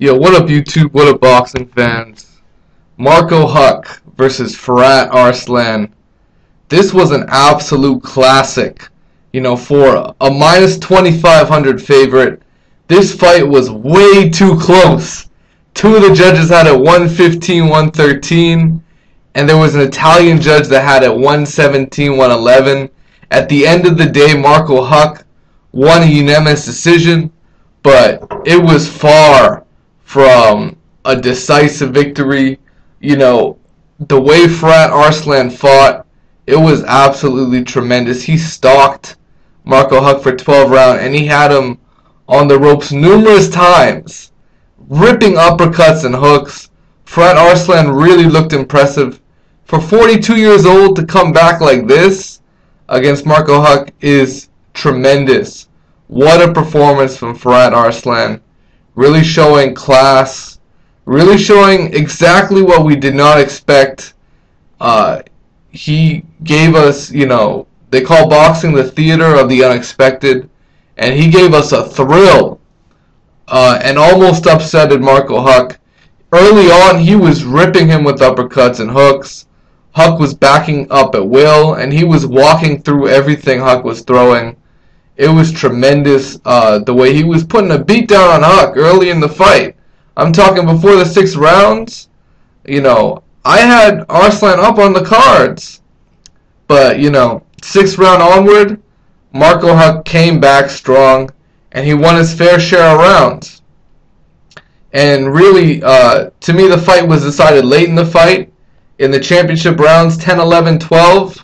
Yo, what up YouTube, what up boxing fans? Marco Huck versus Firat Arslan. This was an absolute classic. For a minus 2,500 favorite, this fight was way too close. Two of the judges had it 115, 113, and there was an Italian judge that had it 117, 111. At the end of the day, Marco Huck won a unanimous decision, but it was far from a decisive victory. The way Firat Arslan fought, it was absolutely tremendous. He stalked Marco Huck for 12 rounds, and he had him on the ropes numerous times, ripping uppercuts and hooks. Firat Arslan really looked impressive. For 42 years old to come back like this against Marco Huck is tremendous. What a performance from Firat Arslan. Really showing class, really showing exactly what we did not expect. He gave us, they call boxing the theater of the unexpected, and he gave us a thrill and almost upsetted Marco Huck. Early on, he was ripping him with uppercuts and hooks. Huck was backing up at will, and he was walking through everything Huck was throwing. It was tremendous the way he was putting a beat down on Huck early in the fight. I'm talking before the 6 rounds. I had Arslan up on the cards. But, 6th round onward, Marco Huck came back strong, and he won his fair share of rounds. And really, to me, the fight was decided late in the fight. In the championship rounds, 10, 11, 12,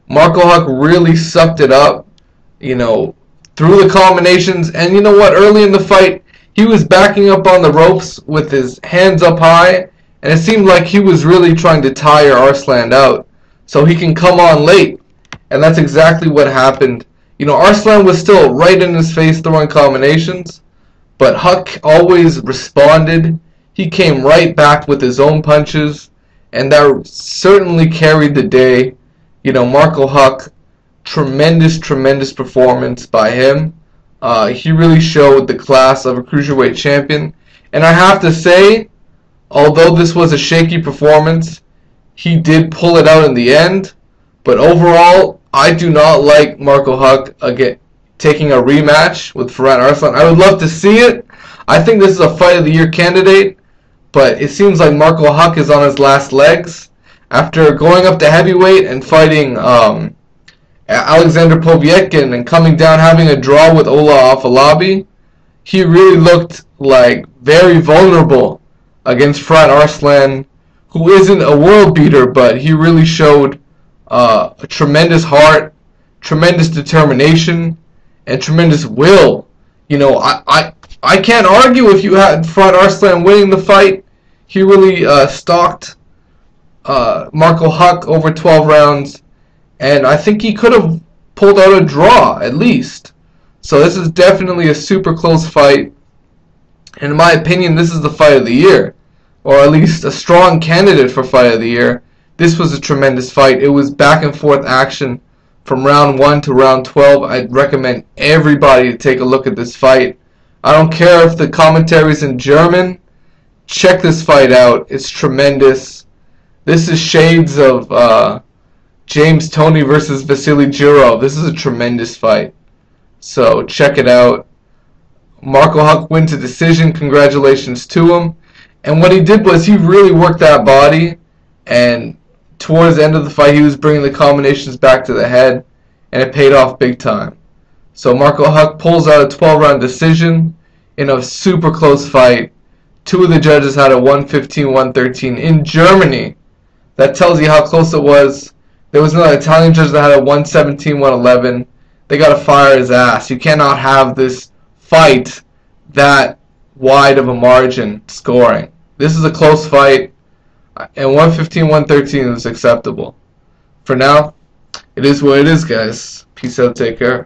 Marco Huck really sucked it up, through the combinations. And you know what? Early in the fight, he was backing up on the ropes with his hands up high, and it seemed like he was really trying to tire Arslan out so he can come on late. And that's exactly what happened. Arslan was still right in his face throwing combinations, but Huck always responded. He came right back with his own punches, and that certainly carried the day. Marco Huck, tremendous performance by him. He really showed the class of a cruiserweight champion. And I have to say, although this was a shaky performance, he did pull it out in the end. But overall, I do not like Marco Huck again taking a rematch with Firat Arslan. I would love to see it. I think this is a fight of the year candidate, but it seems like Marco Huck is on his last legs. After going up to heavyweight and fighting Alexander Povetkin and coming down having a draw with Ola Afolabi, he really looked like very vulnerable against Firat Arslan, who isn't a world beater, but he really showed a tremendous heart, tremendous determination, and tremendous will. I can't argue if you had Firat Arslan winning the fight. He really stalked Marco Huck over 12 rounds, and I think he could have pulled out a draw at least. So this is definitely a super close fight. And in my opinion, this is the fight of the year, or at least a strong candidate for fight of the year. This was a tremendous fight. It was back and forth action from round 1 to round 12. I'd recommend everybody to take a look at this fight. I don't care if the commentary's in German. Check this fight out. It's tremendous. This is shades of James Toney versus Vasily Jurov. This is a tremendous fight. So check it out. Marco Huck wins a decision. Congratulations to him. And what he did was he really worked that body, and towards the end of the fight, he was bringing the combinations back to the head, and it paid off big time. So Marco Huck pulls out a 12-round decision in a super close fight. Two of the judges had a 115, 113 in Germany. That tells you how close it was. There was another Italian judge that had a 117, 111. They got to fire his ass. You cannot have this fight that wide of a margin scoring. This is a close fight, and 115, 113 is acceptable. For now, it is what it is, guys. Peace out, take care.